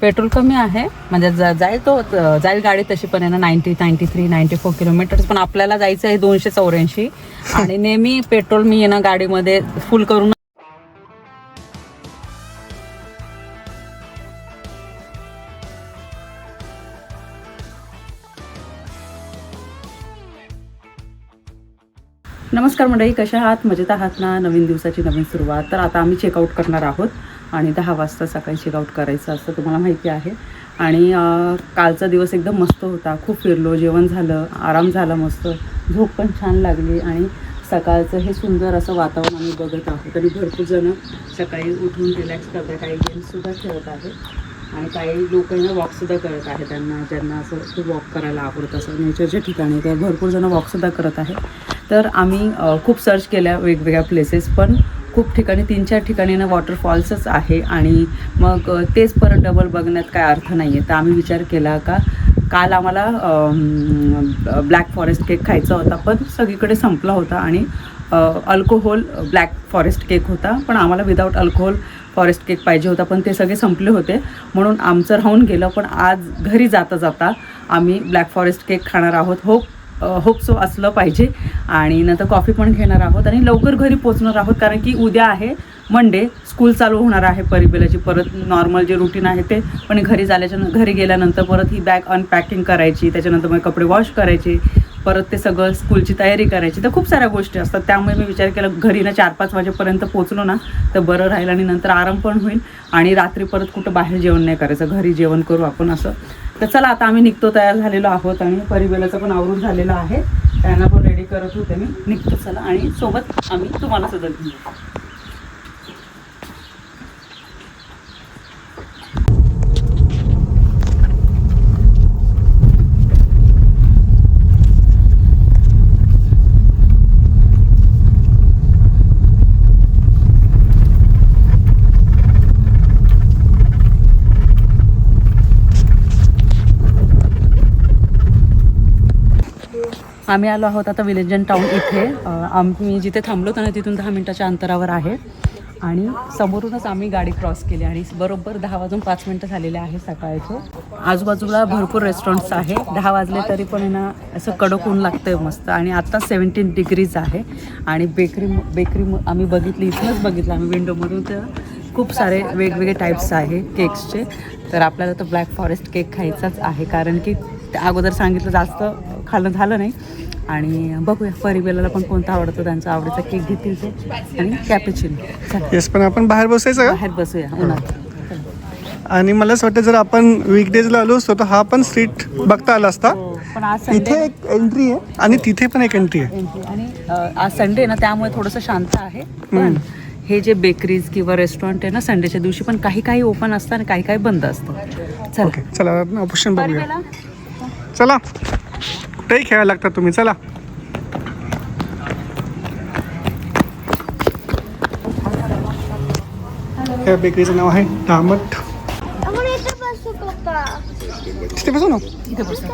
Petrol कमी आहे म्हणजे जाईल गाडी तशी पण आहे ना 93-94 किलोमीटर, पण आपल्याला जायचं आहे 284 आणि नेहमी पेट्रोल मी ना गाडीमध्ये फुल करून. नमस्कार मंडळी, कशा आहात? मजेत आहात ना? नवीन दिवसाची नवीन सुरुवात. तर आता आम्ही चेकआउट करणार आहोत आणि 10 वाजता सकाळी चेकआउट करायचं असं तुम्हाला माहिती आहे. आणि कालचा दिवस एकदम मस्त होता, खूप फिरलो, जेवण झालं, आराम झाला, मस्त झोप पण छान लागली आणि सकाळचं हे सुंदर असं वातावरण आम्ही बघत आहोत. आणि भरपूर जण सकाळी उठून रिलॅक्स करतात, काही गेम्ससुद्धा खेळत आहेत आणि काही लोकांना वॉकसुद्धा करत आहेत. ज्यांना असं खूप वॉक करायला आवडतं असं नेचरच्या ठिकाणी, ते भरपूर जण वॉकसुद्धा करत आहेत. तर आम्ही खूप सर्च केल्या वेगवेगळ्या प्लेसेस, पण खूप ठिकाणी 3-4 ठिकाणी ना वॉटरफॉल्सच आहे आणि मग तेच परत डबल बघण्यात काय अर्थ नाही आहे. तर आम्ही विचार केला का काल आम्हाला ब्लॅक फॉरेस्ट केक खायचा होता, पण सगळीकडे संपला होता आणि अल्कोहोल ब्लॅक फॉरेस्ट केक होता, पण आम्हाला विदाऊट अल्कोहोल फॉरेस्ट केक पाहिजे होता, पण ते सगळे संपले होते म्हणून आमचं राहून गेलं. पण आज घरी जाता जाता आम्ही ब्लॅक फॉरेस्ट केक खाणार आहोत. होप सो असलं पाहिजे. आणि नंतर कॉफी पण घेणार आहोत आणि लवकर घरी पोचणार आहोत, कारण की उद्या आहे मंडे, स्कूल चालू होणार आहे परिबेलाची. परत नॉर्मल जे रुटीन आहे ते, पण घरी गेल्यानंतर परत ही बॅग अनपॅकिंग करायची, त्याच्यानंतर मग कपडे वॉश करायचे, परत ते सगळं स्कूलची तयारी करायची. तर खूप साऱ्या गोष्टी असतात, त्यामुळे मी विचार केला घरी ना 4-5 वाजेपर्यंत पोचलो ना तर बरं राहील आणि नंतर आराम पण होईल आणि रात्री परत कुठं बाहेर जेवण नाही करायचं, घरी जेवण करू आपण असं. तर चला आता आम्ही निघतो, तयार झालेलो आहोत आणि परिबेलाचं पण आवरून झालेलं आहे, त्यांना पण रेडी करत होते मी. निघतो चला आणि सोबत आम्ही तुम्हाला सुद्धा घेऊ. आम्ही आलो आहोत आता विलेजन टाऊन इथे. आम्ही जिथे थांबलो होतो ना तिथून 10 मिनिटाच्या अंतरावर आहे आणि समोरूनच आम्ही गाडी क्रॉस केली आणि बरोबर 10 वाजून 5 मिनिटं झालेले आहे सकाळचे. आजूबाजूला भरपूर रेस्टॉरंट्स आहे. 10 वाजले तरी पण ना असं कडक ऊन लागतंय मस्त. आणि आत्ता 17 डिग्रीज आहे आणि बेकरी आम्ही बघितली, इथूनच बघितलं आम्ही विंडोमधून, तर खूप सारे वेगवेगळे टाईप्स आहे केक्सचे. तर आपल्याला तर ब्लॅक फॉरेस्ट केक खायचाच आहे, कारण की अगोदर सांगितलं जास्त खाल्लं झालं नाही. आणि बघूया परिबेलाला पण कोणता आवडतो, त्यांचा आवडीचा केक घेतील ते आणि कॅपेचिनो. येस, पण आपण बाहेर बसायचं का? बाहेर बसूया उन्हात. आणि मला असं वाटतं जर आपण वीकडेजला आलो असतो तर हा पण स्ट्रीट बघता आला असता. पण आज इथे एक एंट्री आहे आणि तिथे पण एक एंट्री आहे. आणि आज संडे ना, त्यामुळे थोडंसं शांत आहे. पण हे जे बेकरीज किंवा रेस्टॉरंट आहे ना, संडेच्या दिवशी पण काही ओपन असतं आणि काही बंद असतं. ओके, चला ऑप्शन बघूया. परिबेला चला, कुठेही खेळायला लागतात तुम्ही. चला, या बेकरीचं नाव आहे दामट. तिथे बसू ना. इथे बसा.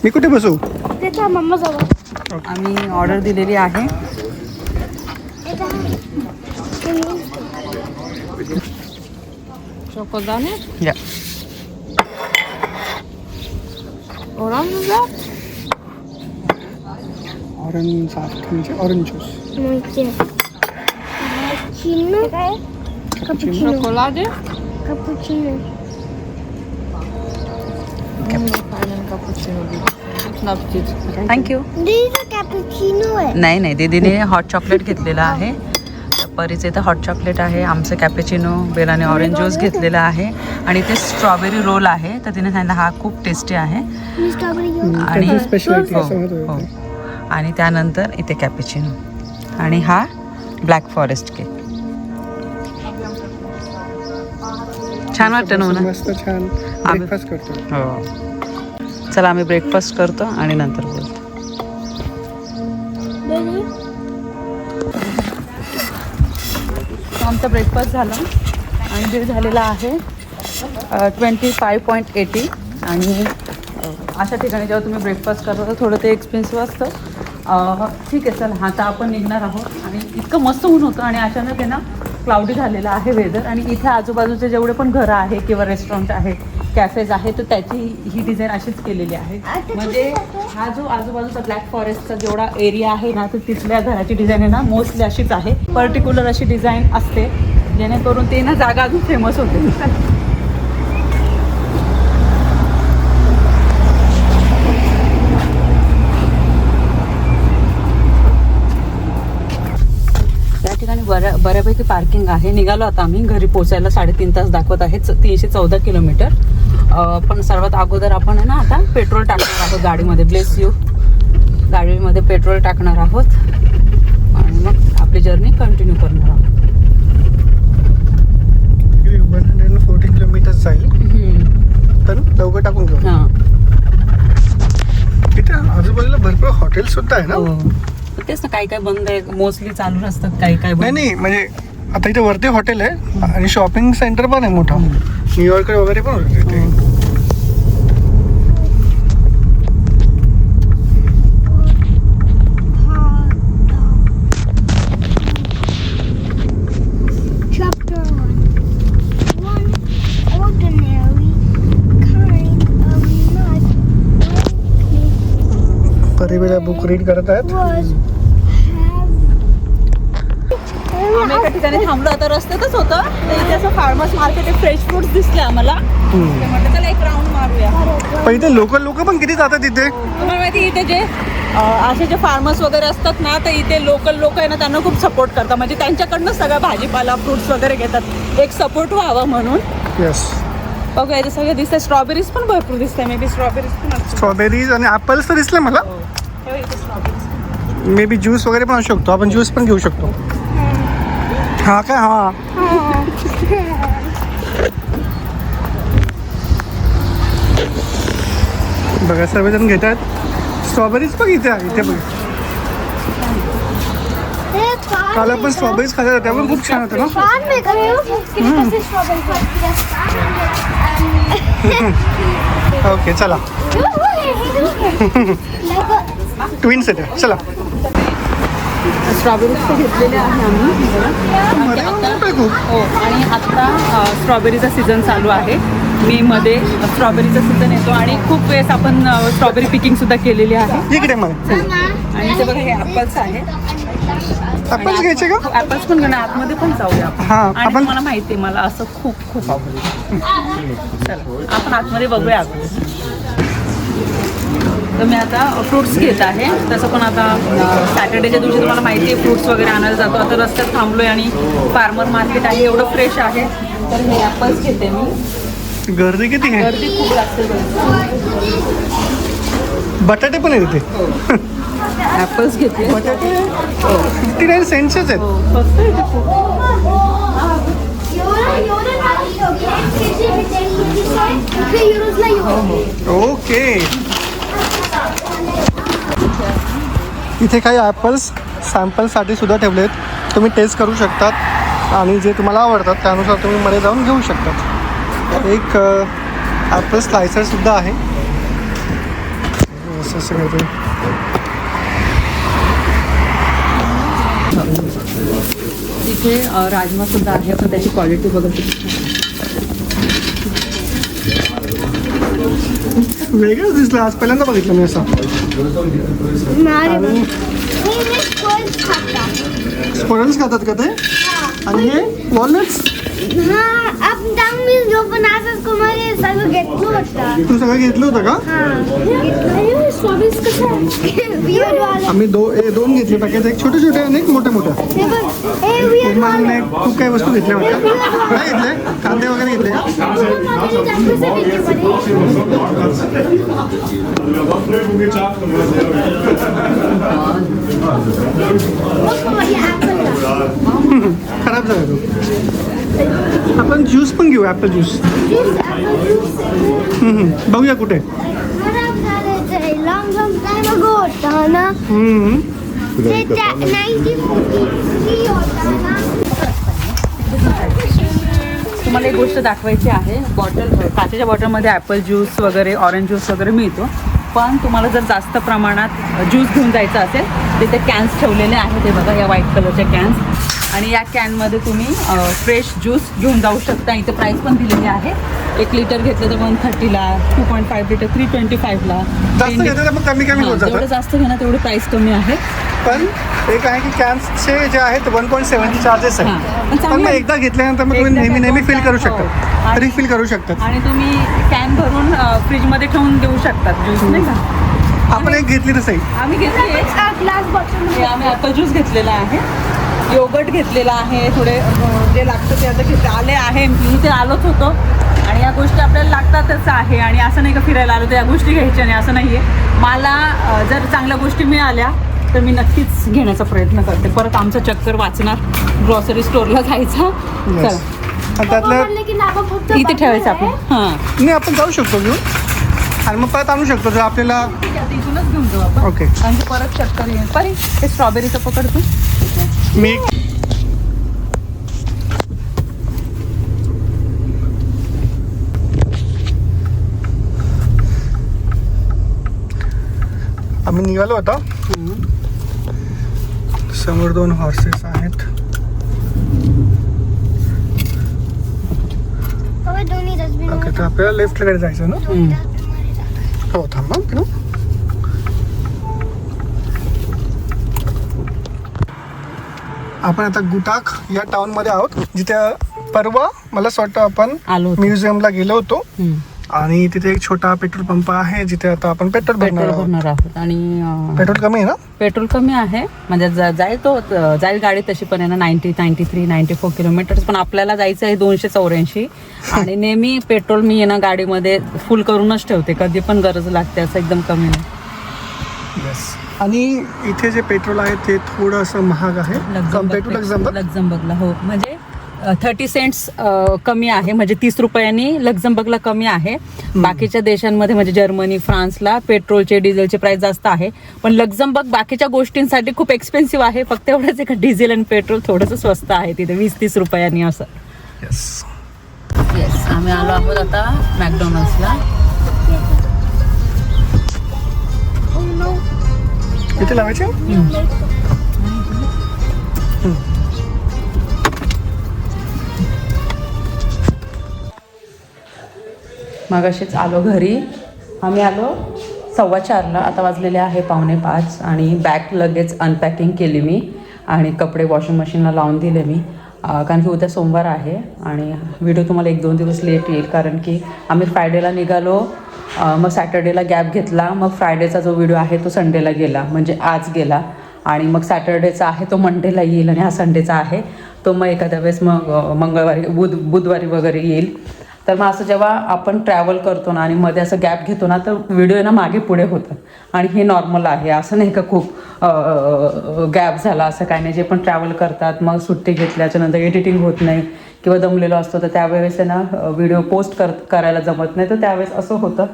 मी कुठे बसू? आम्ही ऑर्डर दिलेली आहे. चोकोदाने या orange orange juice. Chocolate thank you. नाही दीदीने हॉट चॉकलेट घेतलेला आहे. परीचं इथं हॉट चॉकलेट आहे, आमचं कॅपेचिनो, बेलाने ऑरेंज ज्यूस घेतलेला आहे आणि ते स्ट्रॉबेरी रोल आहे. तर तिने सांगितलं हा खूप टेस्टी आहे. आणि स्पेशलिटी हो. आणि त्यानंतर इथे कॅपेचिनो आणि हा ब्लॅक फॉरेस्ट केक. छान वाटतं ना? मस्त छान ब्रेकफास्ट करतो. हो, चला आम्ही ब्रेकफास्ट करतो आणि नंतर बोलतो. आमचा ब्रेकफास्ट झाला आणि बिल झालेला आहे 25.80. आणि अशा ठिकाणी जेव्हा तुम्ही ब्रेकफास्ट करता तर थोडं ते एक्सपेन्सिव्ह असतं. ठीक आहे चल आता आपण निघणार आहोत. आणि इतकं मस्त ऊन होतं आणि अचानक आहे ना क्लाउडी झालेलं आहे वेदर. आणि इथे आजूबाजूचे जेवढे पण घरं आहे किंवा रेस्टॉरंट आहे, कॅफेज आहे, तर त्याची ही डिझाईन अशीच केलेली आहे. म्हणजे हा जो आजूबाजूचा ब्लॅक फॉरेस्टचा जेवढा एरिया आहे ना, तर तिथल्या घराची डिझाईन आहे ना मोस्टली अशीच आहे. पर्टिक्युलर अशी डिझाईन असते जेणेकरून ते ना जागा अजून फेमस होते. बऱ्यापैकी पार्किंग आहे. निघालो आता आम्ही. घरी पोचायला 3.5 तास दाखवत आहे. 314 किलोमीटर. पण सर्वात अगोदर आपण आहे ना आता पेट्रोल टाकणार आहोत गाडीमध्ये. Bless you. गाडीमध्ये पेट्रोल टाकणार आहोत आणि मग आपली जर्नी कंटिन्यू करणार आहोत. 114 किलोमीटर जाईल. तर लवकर टाकून घेऊ. हां, इथे आजूबाजूला भरपूर हॉटेल सुद्धा आहे ना. तेच ना, काही काय बंद आहे, मोस्टली चालू असतात, काही काय बंद. नाही म्हणजे आता इथे वरती हॉटेल आहे आणि शॉपिंग सेंटर पण आहे मोठा. न्यूयॉर्क वगैरे पण होते इथे. परिवेला बुक रीड करत आहेत. आम्ही एका ठिकाणी थांबलो. आता रस्त्यातच होतं तर इथे असं फार्मर्स मार्केट आहे. फ्रेश फ्रुट्स दिसले आम्हाला. ते म्हटलं चला एक राऊंड मारूया. पण इथे लोकल लोक पण किती जातात इथे. तुम्हाला माहिती इथे जे असे जे फार्मर्स वगैरे असतात ना, तर इथे लोकल लोक आहे ना त्यांना खूप सपोर्ट करतात. म्हणजे त्यांच्याकडनं सगळा भाजीपाला फ्रुट्स वगैरे घेतात, एक सपोर्ट व्हावा म्हणून. येस. बघूया इथे सगळे दिसतात. स्ट्रॉबेरीज पण भरपूर दिसते. मे बी स्ट्रॉबेरीज पण असतील. स्ट्रॉबेरीज आणि ॲपल्स तर दिसले मला. इथे स्ट्रॉबेरीज. मे बी ज्यूस वगैरे पण असू शकतो. आपण ज्यूस पण घेऊ शकतो. हा काय. हा बघा सर्वजण घेतात स्ट्रॉबेरीज. बघ इथे इथे बघ. काल आपण स्ट्रॉबेरीज खाल्ल्या होत्या, पण खूप छान होतं ना. ओके चला. ट्विन्स आहेत चला. स्ट्रॉबेरीज तर घेतलेल्या आहे आम्ही. हो, आणि आत्ता स्ट्रॉबेरीचा सीझन चालू आहे. मे मध्ये स्ट्रॉबेरीचा सीझन येतो आणि खूप वेळेस आपण स्ट्रॉबेरी पिकिंग सुद्धा केलेली आहे. इकडे मग. आणि ते बघा हे ॲपल्स आहेत. ॲपल्स घ्यायचे का. ॲपल्स पण घेणार. आतमध्ये पण जाऊया आपण. हा आणि आपण मला माहिती आहे मला असं खूप खूप आवडतं. चला आपण आतमध्ये बघूया. तर मी आता फ्रुट्स घेत आहे. तसं पण आता सॅटर्डेच्या दिवशी तुम्हाला माहिती आहे फ्रुट्स वगैरे आणायला जातो. आता रस्त्यात थांबलो आहे आणि फार्मर मार्केट आहे, एवढं फ्रेश आहे. तर हे ॲपल्स घेते मी. गर्दी किती आहे. गर्दी खूप जास्त. बटाटे पण आहेत इथे. ॲपल्स घेतले. बटाटे 59 सेंट्सच आहेत. स्वस्त आहे ते खूप. ओके. इथे काही ॲपल्स सॅम्पलसाठी सुद्धा ठेवले आहेत. तुम्ही टेस्ट करू शकतात आणि जे तुम्हाला आवडतात त्यानुसार तुम्ही मध्ये जाऊन घेऊ शकतात. एक ॲपल स्लायसरसुद्धा आहे. असं सगळं इथे राजमा सुद्धा आहे. पण त्याची क्वालिटी बघत वेगळंच दिसलं. आज पहिल्यांदा बघितलं मी असं. स्पोरल्स खातात का ते. आणि हे वॉलनट्स. तू सगळं घेतलं होतं का. आम्ही दोन घेतले पॅकेट. एक छोटे छोटे आणि एक मोठे मोठे. खूप काही वस्तू घेतल्या होत्या. काय घेतले. कांदे वगैरे घेतले का. खराब झाला तो. आपण ज्यूस पण घेऊ. ॲपल ज्यूस बघूया कुठे. तुम्हाला एक गोष्ट दाखवायची आहे. बॉटल काचेच्या बॉटलमध्ये ॲपल ज्यूस वगैरे ऑरेंज ज्यूस वगैरे मिळतो. पण तुम्हाला जर जास्त प्रमाणात ज्यूस घेऊन जायचं असेल तिथे कॅन्स ठेवलेले आहेत. हे बघा या व्हाईट कलरच्या कॅन्स, आणि या कॅनमध्ये तुम्ही फ्रेश ज्यूस घेऊन जाऊ शकता. इथे प्राईस पण दिलेली आहे. 1 लिटर घेतलं तर 130ला, 2.5 लिटर 325ला. जास्त घेतलं तर मग कमी होत जेवढं जातं. जास्त घेणार तेवढी प्राईस कमी आहे. पण एक आहे की कॅन्सचे जे आहेत 1.70 चार्जेस हां. पण आहेत. पण मग एकदा घेतल्यानंतर मग तुम्ही एकदा नेहमी फिल करू हो. शकता, आणि- रिफिल करू शकतात. आणि तुम्ही कॅन भरून फ्रीजमध्ये ठेवून देऊ शकतात ज्यूस, नाही का? आपण एक घेतली तर सही. आम्ही घेतली ग्लास बॉटल आम्ही आता ज्यूस घेतलेला आहे, योगर्ट घेतलेला आहे, थोडे जे लागतं ते आता घेतले आले आहे. मी इथे आलोच होतो आणि या गोष्टी आपल्याला लागतातच आहे. आणि असं नाही का फिरायला आलो तर या गोष्टी घ्यायच्या नाही असं नाही आहे. मला जर चांगल्या गोष्टी मिळाल्या तर मी नक्कीच घेण्याचा प्रयत्न करते. परत आमचं चक्कर वाचणार ग्रॉसरी स्टोअरला जायचं. चला आणि त्यातलं इथे ठेवायचं आपण. हां, नाही आपण जाऊ शकतो घेऊन आणि मग परत आणू शकतो जर आपल्याला. इथूनच घेऊन जाऊ आपण. ओके. आणि परत चक्कर येईल. परी हे स्ट्रॉबेरीचं पकडतो. मी आम्ही निघालो होतो. समोर 2 हॉर्सेस आहेत. दोन्ही डस्टबिन ओके, तर आपल्याला लेफ्टकडे जायचं ना. हो थांबा ना. आपण आता गुटाक या टाउनमध्ये आहोत, जिथे परवा मला असं वाटतं आपण आलो होतो. म्युझियमला गेलो होतो. आणि तिथे एक छोटा पेट्रोल पंप आहे जिथे आता आपण पेट्रोल भरणार पेट्रोल आहोत. भरणार आहोत. आणि पेट्रोल कमी आहे ना. पेट्रोल कमी आहे, म्हणजे जाईल गाडी तशी पण आहे ना 90, 93, 94 किलोमीटर्स. पण आपल्याला जायचं आहे 284. आणि नेहमी पेट्रोल मी ना गाडीमध्ये फुल करूनच ठेवते, कधी पण गरज लागते, असं एकदम कमी नाही. येस. आणि इथे जे पेट्रोल आहे ते थोडं असं महाग आहे कम्पेअर टू लक्झमबर्ग. लक्झमबर्गला हो, म्हणजे 30 सेंट्स कमी आहे, म्हणजे 30 रुपयांनी लक्झमबर्गला कमी आहे. बाकीच्या देशांमध्ये म्हणजे जर्मनी, फ्रान्सला पेट्रोलचे डिझेलचे प्राइस जास्त आहे. पण लक्झमबर्ग बाकीच्या गोष्टींसाठी खूप एक्सपेन्सिव्ह आहे. फक्त एवढंच आहे डिझेल आणि पेट्रोल थोडंसं स्वस्त आहे तिथे 20-30 रुपयांनी असं. येस. येस, आम्ही आलो आहोत आता मॅकडॉनल्ड्सला. इथे लावायचे. मगाशीच आलो घरी. आम्ही आलो 4:15ला, आता वाजलेले आहे 4:45. आणि बॅग लगेच अनपॅकिंग केली मी आणि कपडे वॉशिंग मशीनला लावून दिले मी, कारण की उद्या सोमवार आहे. आणि व्हिडिओ तुम्हाला 1-2 दिवस लेट येईल, कारण की आम्ही फ्रायडेला निघालो, मग सॅटर्डेला गॅप घेतला, मग फ्रायडेचा जो व्हिडिओ आहे तो संडेला गेला, म्हणजे आज गेला. आणि मग सॅटर्डेचा आहे तो मंडेला येईल, आणि हा संडेचा आहे तो मग एखाद्या वेळेस मग मंगळवारी बुधवारी वगैरे येईल. तर मग असं जेव्हा आपण ट्रॅव्हल करतो ना आणि मध्ये असं गॅप घेतो ना, तर व्हिडिओ ना मागे पुढे होतं. आणि हे नॉर्मल आहे, असं नाही का खूप गॅप झाला असं काही नाही. जे पण ट्रॅव्हल करतात मग सुट्टी घेतल्याच्यानंतर एडिटिंग होत नाही किंवा दमलेलो असतो, तर त्यावेळेस आहे ना व्हिडिओ पोस्ट करायला जमत नाही, तर त्यावेळेस असं होतं.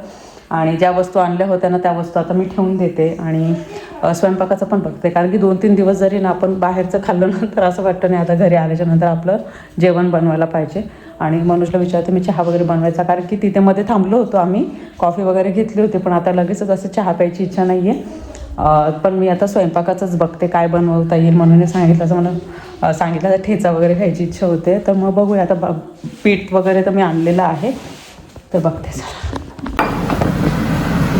आणि ज्या वस्तू आणल्या होत्या ना त्या वस्तू आता मी ठेवून देते. आणि स्वयंपाकाचं पण बघते, कारण की 2-3 दिवस जरी ना आपण बाहेरचं खाल्लं ना तर असं वाटतं नाही आता घरी आल्याच्यानंतर आपलं जेवण बनवायला पाहिजे. आणि मनोजला विचारते मी चहा वगैरे बनवायचा, कारण की तिथे मध्ये थांबलो होतो आम्ही, कॉफी वगैरे घेतली होती, पण आता लगेचच असं चहा प्यायची इच्छा नाही आहे. पण मी आता स्वयंपाकाचंच बघते काय बनवता येईल. म्हणून सांगितलं असं मला सांगितलं तर ठेचा वगैरे खायची इच्छा होते. तर मग बघूया आता पीठ वगैरे तर मी आणलेलं आहे, तर बघते सर.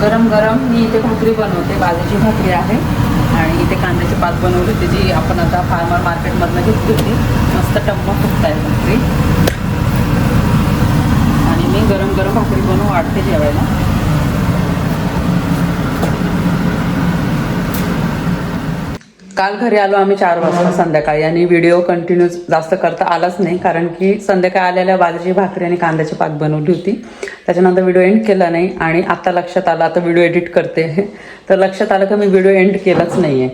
गरम गरम मी इथे भाकरी बनवते, बाजरीची भाकरी आहे. आणि इथे कांद्याची पात बनवली होती, जी आपण आता फार्मर मार्केटमधनं घेतली होती. मस्त टम्म फुगत आहे भाकरी. आणि मी गरम गरम भाकरी बनवून वाढते जेवायला. काल घरी आलो आम्ही 4 वाजता संध्याकाळी, आणि व्हिडिओ कंटिन्यू जास्त करता आलाच नाही, कारण की संध्याकाळी आलेल्या बाजरीची भाकरी आणि कांद्याची पात बनवली होती. त्याच्यानंतर व्हिडिओ एंड केला नाही. आणि आता लक्षात आलं, आता व्हिडिओ एडिट करते तर लक्षात आलं की मी व्हिडिओ एंड केलाच नाही आहे.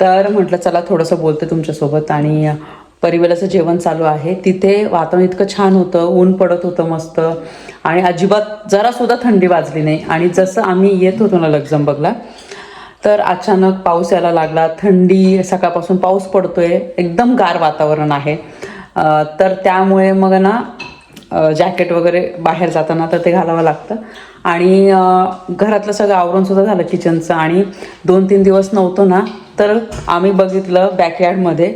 तर म्हटलं चला थोडंसं बोलते तुमच्यासोबत. आणि परिवेलाचं जेवण चालू आहे. तिथे वातावरण इतकं छान होतं, ऊन पडत होतं मस्त, आणि अजिबात जरासुद्धा थंडी वाजली नाही. आणि जसं आम्ही येत होतो ना लक्झमबर्गला, तर अचानक पाऊस यायला लागला. थंडी, सकाळपासून पाऊस पडतोय, एकदम गार वातावरण आहे. तर त्यामुळे मग ना जॅकेट वगैरे बाहेर जाताना तर ते घालावं लागतं. आणि घरातलं सगळं आवरूनसुद्धा झालं किचनचं. आणि 2-3 दिवस नव्हतो ना, तर आम्ही बघितलं बॅकयार्डमध्ये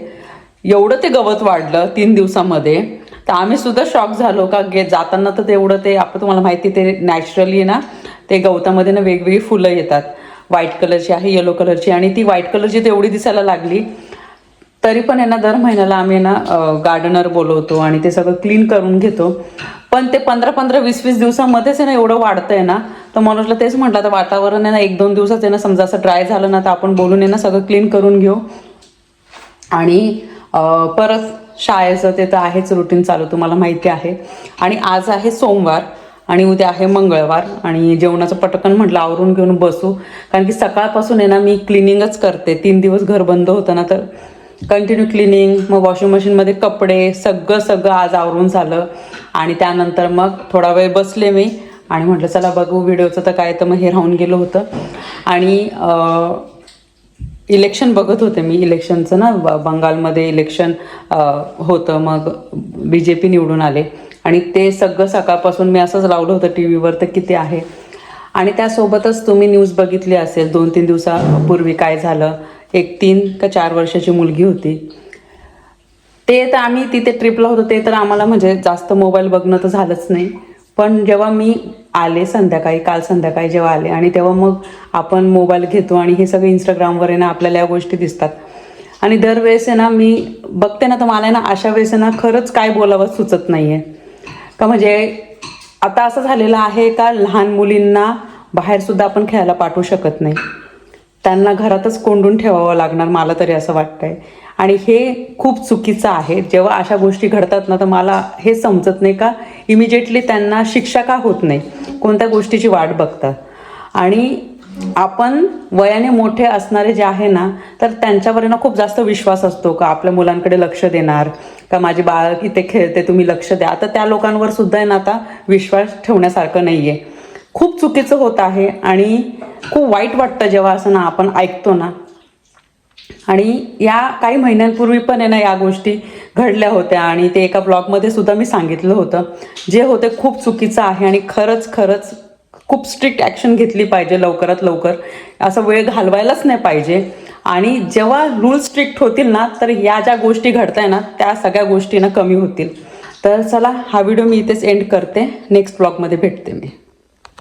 एवढं ते गवत वाढलं 3 दिवसामध्ये. तर आम्ही सुद्धा शॉक झालो का जाताना तर तेवढं ते आपण तुम्हाला माहिती ते नॅचरली ना ते गवतामध्ये ना वेगवेगळी फुलं येतात. व्हाईट कलरची आहे, येलो कलरची, आणि ती व्हाईट कलरची तेवढी दिसायला लागली. तरी पण आहे ना दर महिन्याला आम्ही ना गार्डनर बोलवतो आणि ते सगळं क्लीन करून घेतो. पण ते 15-15, 20-20 दिवसामध्येच आहे ना एवढं वाढतंय ना, तर मनोजला तेच म्हटलं तर वातावरण आहे ना 1-2 दिवसात आहे ना समजा असं ड्राय झालं ना तर आपण बोलून आहे ना सगळं क्लीन करून घेऊ. आणि परत शाळेचं ते तर आहेच रुटीन चालू, तुम्हाला माहिती आहे. आणि आज आहे सोमवार आणि उद्या आहे मंगळवार. आणि जेवणाचं पटकन म्हटलं आवरून घेऊन बसू, कारण की सकाळपासून आहे ना मी क्लिनिंगच करते. 3 दिवस घर बंद होतं ना, तर कंटिन्यू क्लिनिंग, मग वॉशिंग मशीनमध्ये कपडे सगळं आज आवरून झालं. आणि त्यानंतर मग थोडा वेळ बसले मी आणि म्हटलं चला बघू व्हिडिओचं तर काय, तर मग हे राहून गेलं होतं. आणि इलेक्शन बघत होते मी, इलेक्शनचं ना बंगालमध्ये इलेक्शन होतं, मग BJP निवडून आले. आणि ते सगळं सकाळपासून मी असंच लावलं होतं टी व्हीवर तर किती आहे. आणि त्यासोबतच तुम्ही न्यूज बघितली असेल 2-3 दिवसापूर्वी काय झालं. एक 3 का 4 वर्षाची मुलगी होती. ते तर आम्ही तिथे ट्रिपला होतो ते तर आम्हाला म्हणजे जास्त मोबाईल बघणं तर झालंच नाही. पण जेव्हा मी आले संध्याकाळी, काल संध्याकाळी जेव्हा आले आणि तेव्हा मग आपण मोबाईल घेतो आणि हे सगळे इंस्टाग्रामवर आहे ना आपल्याला या गोष्टी दिसतात. आणि दरवेळेस आहे ना मी बघते ना तर मला ना अशा वेळेस आहे ना खरंच काय बोलावं सुचत नाही आहे का. म्हणजे आता असं झालेलं आहे का लहान मुलींना बाहेरसुद्धा आपण खेळायला पाठवू शकत नाही, त्यांना घरातच कोंडून ठेवावं लागणार, मला तरी असं वाटतंय. आणि हे खूप चुकीचं आहे. जेव्हा अशा गोष्टी घडतात ना तर मला हे समजत नाही का इमिजिएटली त्यांना शिक्षा का होत नाही, कोणत्या गोष्टीची वाट बघतात. आणि आपण वयाने मोठे असणारे जे आहे ना तर त्यांच्यावर ना खूप जास्त विश्वास असतो का आपल्या मुलांकडे लक्ष देणार, का माझी बाळ इथे खेळते तुम्ही लक्ष द्या. आता त्या लोकांवर सुद्धा आहे ना आता विश्वास ठेवण्यासारखं नाही आहे. खूप चुकीचं होत आहे आणि खूप वाईट वाटतं जेव्हा असं ना आपण ऐकतो ना. आणि या काही महिन्यांपूर्वी पण आहे ना या गोष्टी घडल्या होत्या आणि ते एका ब्लॉगमध्ये सुद्धा मी सांगितलं होतं. जे होते खूप चुकीचं आहे आणि खरंच खूप स्ट्रिक्ट ॲक्शन घेतली पाहिजे लवकरात लवकर. असा वेळ घालवायलाच नाही पाहिजे. आणि जेव्हा रूल स्ट्रिक्ट होतील ना तर या ज्या गोष्टी घडताय ना त्या सगळ्या गोष्टी ना कमी होतील. तर चला हा व्हिडिओ मी इथेच एंड करते. नेक्स्ट ब्लॉगमध्ये भेटते मी.